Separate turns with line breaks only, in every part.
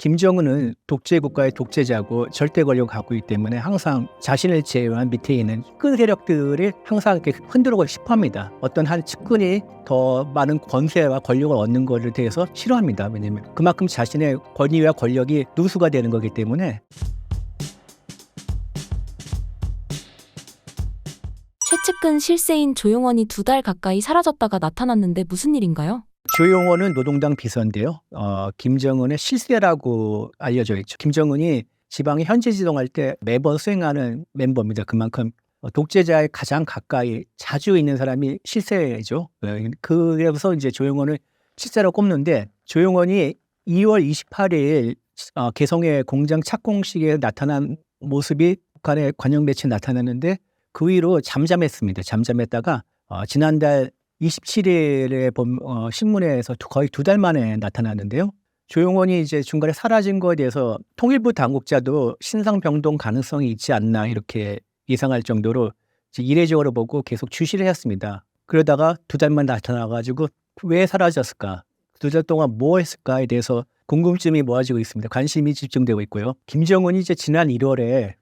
김정은은 독재 국가의 독재자고 절대 권력을 갖고 있기 때문에 항상 자신을 제외한 밑에 있는 측근 세력들을 항상 이렇게 흔들고 싶어합니다. 어떤 한 측근이 더 많은 권세와 권력을 얻는 것에 대해서 싫어합니다. 왜냐하면 그만큼 자신의 권위와 권력이 누수가 되는 거기 때문에.
최측근 실세인 조용원이 2달 가까이 사라졌다가 나타났는데 무슨 일인가요?
조용원은 노동당 비서인데요. 김정은의 실세라고 알려져 있죠. 김정은이 지방에 현지 지동할 때 매번 수행하는 멤버입니다. 그만큼 독재자에 가장 가까이 자주 있는 사람이 실세죠. 그래서 이제 조용원을 실세로 꼽는데, 조용원이 2월 28일 개성의 공장 착공식에 나타난 모습이 북한의 관영 매체에 나타났는데 그 위로 잠잠했습니다. 잠잠했다가 지난달 27일에 신문에서 거의 2달 만에 나타났는데요. 조용원이 이제 중간에 사라진 거에 대해서 통일부 당국자도 신상병동 가능성이 있지 않나 이렇게 예상할 정도로 이례적으로 보고 계속 주시를 했습니다. 그러다가 2달만 나타나가지고 왜 사라졌을까? 2달 동안 뭐 했을까에 대해서 궁금증이 모아지고 있습니다. 관심이 집중되고 있고요. 김정은이 이제 지난 1월에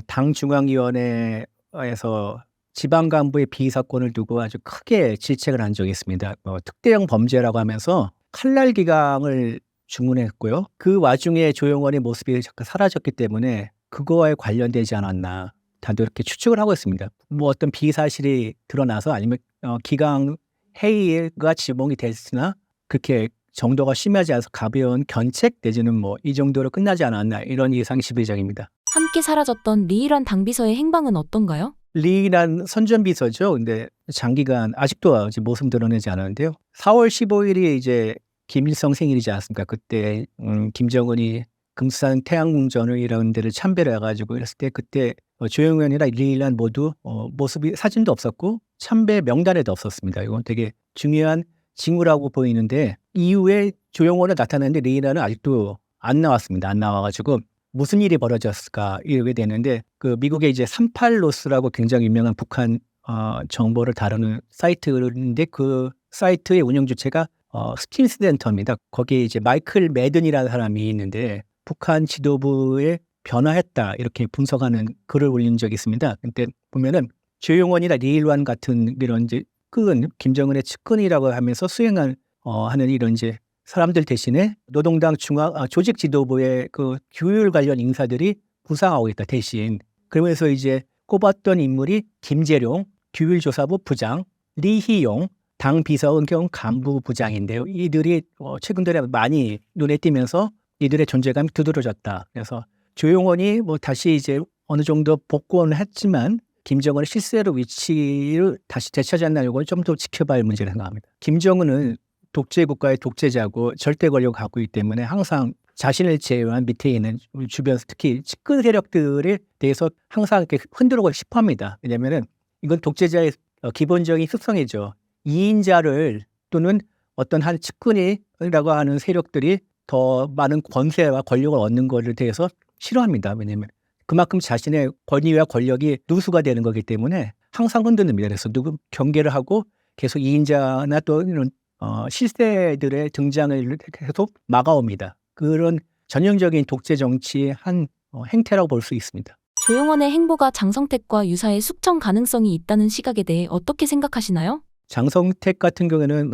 당 중앙위원회에서 지방 간부의 비위 사건을 두고 아주 크게 질책을 한 적이 있습니다. 특대형 범죄라고 하면서 칼날 기강을 주문했고요. 그 와중에 조용원의 모습이 잠깐 사라졌기 때문에 그거에 관련되지 않았나 다들 이렇게 추측을 하고 있습니다. 뭐 어떤 비위 사실이 드러나서 아니면 기강 해이가 지목이 됐으나 그렇게 정도가 심하지 않아서 가벼운 견책 내지는 뭐 이 정도로 끝나지 않았나, 이런 예상이 지배적입니다.
함께 사라졌던 리일환 당비서의 행방은 어떤가요?
리란 선전비서죠. 근데 장기간 아직도 모습 드러내지 않았는데요. 4월 15일이 이제 김일성 생일이지 않습니까? 그때 김정은이 금수산 태양궁전을 이런 데를 참배를 해가지고 이랬을 때 그때 조용현이랑 리란 모두 모습이 사진도 없었고 참배 명단에도 없었습니다. 이건 되게 중요한 징후라고 보이는데, 이후에 조용원은 나타났는데 리란은 아직도 안 나왔습니다. 안 나와가지고 무슨 일이 벌어졌을까 이렇게 되는데, 그 미국의 이제 38로스라고 굉장히 유명한 북한 정보를 다루는 사이트인데 그 사이트의 운영 주체가 스팀스센터입니다. 거기에 이제 마이클 매든이라는 사람이 있는데 북한 지도부에 변화했다 이렇게 분석하는 글을 올린 적이 있습니다. 근데 보면은 조용원이나 리일완 같은 이런 이제 김정은의 측근이라고 하면서 수행한 하는 이런 이제 사람들 대신에 노동당 조직 지도부의 그 규율 관련 인사들이 부상하고 있다 대신. 그러면서 이제 꼽았던 인물이 김재룡 규율조사부 부장, 리희용 당 비서은경 간부 부장인데요. 이들이 최근 들에 많이 눈에 띄면서 이들의 존재감이 두드러졌다. 그래서 조용원이 뭐 다시 이제 어느 정도 복권을 했지만 김정은의 실세로 위치를 다시 되찾았나, 이건 좀 더 지켜봐야 할 문제를 생각합니다. 김정은은 독재 국가의 독재자고 절대 권력을 갖고 있기 때문에 항상 자신을 제외한 밑에 있는 주변 특히 측근 세력들에 대해서 항상 이렇게 흔들고 싶어합니다. 왜냐하면 이건 독재자의 기본적인 습성이죠. 이인자를 또는 어떤 한 측근이라고 하는 세력들이 더 많은 권세와 권력을 얻는 것에 대해서 싫어합니다. 왜냐하면 그만큼 자신의 권위와 권력이 누수가 되는 거기 때문에 항상 흔들립니다. 그래서 누구 경계를 하고 계속 이인자나 또 이런 실세들의 등장을 계속 막아옵니다. 그런 전형적인 독재 정치의 한 행태라고 볼 수 있습니다.
조용원의 행보가 장성택과 유사의 숙청 가능성이 있다는 시각에 대해 어떻게 생각하시나요?
장성택 같은 경우에는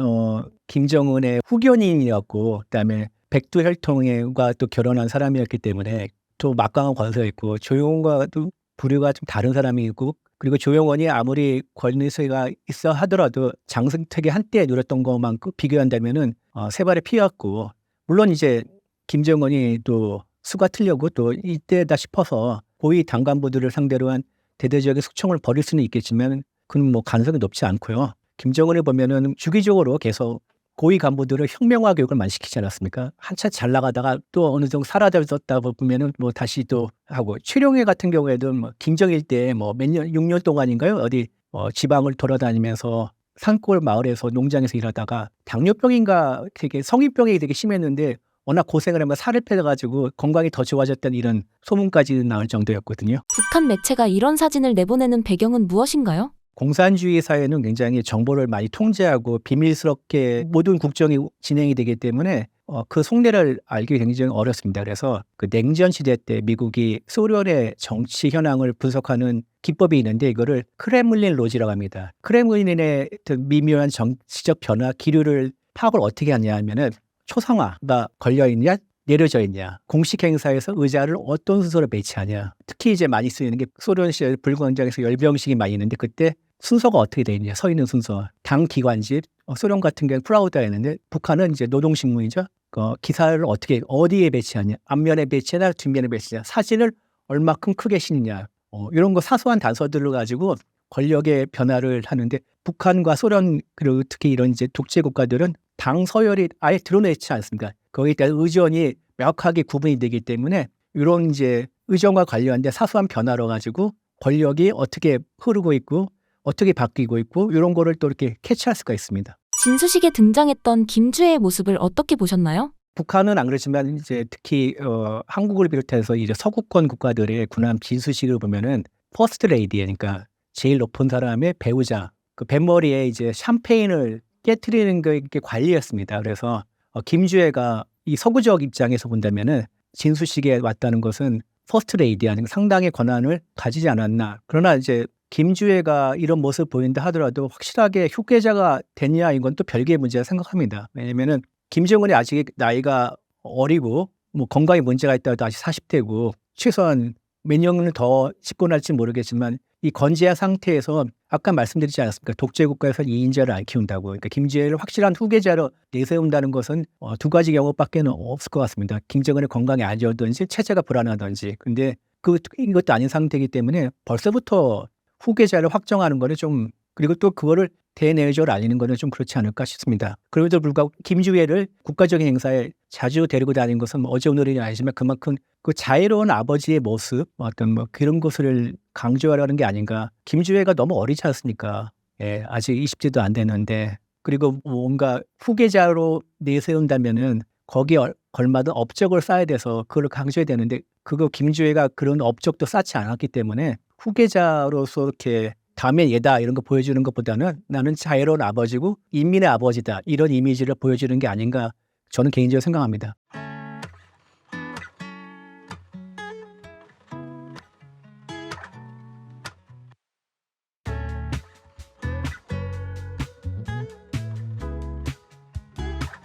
김정은의 후견인이었고 그다음에 백두혈통과 또 결혼한 사람이었기 때문에 또 막강한 권세가 있고, 조용원과도 부류가 좀 다른 사람이고, 그리고 조용원이 아무리 권세가 있어 하더라도 장성택이 한때 누렸던 것만 비교한다면은 세 발의 피였고, 물론 이제 김정은이 또 수가 틀려고 또 이때다 싶어서 고위 당간부들을 상대로 한 대대적인 숙청을 벌일 수는 있겠지만 그건 뭐 가능성이 높지 않고요. 김정은을 보면은 주기적으로 계속 고위 간부들을 혁명화 교육을 많이 시키지 않았습니까? 한참 잘 나가다가 또 어느 정도 사라졌다 보면은 뭐 다시 또 하고, 최룡해 같은 경우에도 뭐 김정일 때 뭐 몇 년, 6년 동안인가요? 어디 지방을 돌아다니면서 산골 마을에서 농장에서 일하다가 당뇨병인가 되게 성인병이 되게 심했는데 워낙 고생을 하면 살을 빼가지고 건강이 더 좋아졌다는 이런 소문까지 나올 정도였거든요.
북한 매체가 이런 사진을 내보내는 배경은 무엇인가요?
공산주의 사회는 굉장히 정보를 많이 통제하고 비밀스럽게 모든 국정이 진행이 되기 때문에 그 속내를 알기 굉장히 어렵습니다. 그래서 그 냉전 시대 때 미국이 소련의 정치 현황을 분석하는 기법이 있는데 이거를 크렘린 로지라고 합니다. 크렘린의 미묘한 정치적 변화 기류를 파악을 어떻게 하냐 하면은 초상화가 걸려 있냐 내려져 있냐, 공식 행사에서 의자를 어떤 순서로 배치하냐. 특히 이제 많이 쓰이는 게 소련 시절 불광장에서 열병식이 많이 있는데 그때 순서가 어떻게 돼 있냐, 서 있는 순서. 당 기관지, 소련 같은 경우는 프라우다였는데 북한은 이제 노동신문이죠. 기사를 어디에 배치하냐, 앞면에 배치하냐, 뒷면에 배치하냐, 사진을 얼마큼 크게 싣냐, 이런 거 사소한 단서들을 가지고 권력의 변화를 하는데 북한과 소련 그리고 특히 이런 이제 독재 국가들은 당 서열이 아예 드러내지 않습니다. 거기에 대한 의전이 명확하게 구분이 되기 때문에 이런 이제 의전과 관련된 사소한 변화로 가지고 권력이 어떻게 흐르고 있고 어떻게 바뀌고 있고 이런 거를 또 이렇게 캐치할 수가 있습니다.
진수식에 등장했던 김주혜의 모습을 어떻게 보셨나요?
북한은 안 그렇지만 이제 특히 한국을 비롯해서 이제 서구권 국가들의 군함 진수식을 보면은 퍼스트 레이디, 그러니까 제일 높은 사람의 배우자, 그 뱃머리에 이제 샴페인을 깨트리는 게 관리였습니다. 그래서 김주혜가 이 서구적 입장에서 본다면은 진수식에 왔다는 것은 퍼스트 레이디 아니면 상당의 권한을 가지지 않았나. 그러나 이제 김주혜가 이런 모습을 보인다 하더라도 확실하게 후계자가 됐냐 이건 또 별개의 문제라 생각합니다. 왜냐면은 김정은이 아직 나이가 어리고 뭐 건강에 문제가 있다고 아직 40대고 최소한 몇 년을 더 집권할지 모르겠지만 이 건재한 상태에서 아까 말씀드리지 않았습니까? 독재 국가에서 2인자를 안 키운다고. 그러니까 김주혜를 확실한 후계자로 내세운다는 것은 두 가지 경우밖에 없을 것 같습니다. 김정은의 건강이 안 좋든지 체제가 불안하든지. 근데 이것도 아닌 상태이기 때문에 벌써부터 후계자를 확정하는 거는 좀, 그리고 또 그거를 대내적으로 알리는 거는 좀 그렇지 않을까 싶습니다. 그럼에도 불구하고 김주혜를 국가적인 행사에 자주 데리고 다니는 것은 뭐 어제 오늘이 아니지만 그만큼 그 자애로운 아버지의 모습, 어떤 뭐 그런 것을 강조하려는 게 아닌가. 김주혜가 너무 어리지 않습니까? 예, 아직 20대도 안 되는데. 그리고 뭔가 후계자로 내세운다면은 거기에 걸맞은 업적을 쌓아야 돼서 그걸 강조해야 되는데 그거 김주혜가 그런 업적도 쌓지 않았기 때문에 후계자로서 이렇게 다음에 얘다 이런 거 보여주는 것보다는 나는 자애로운 아버지고 인민의 아버지다 이런 이미지를 보여주는 게 아닌가 저는 개인적으로 생각합니다.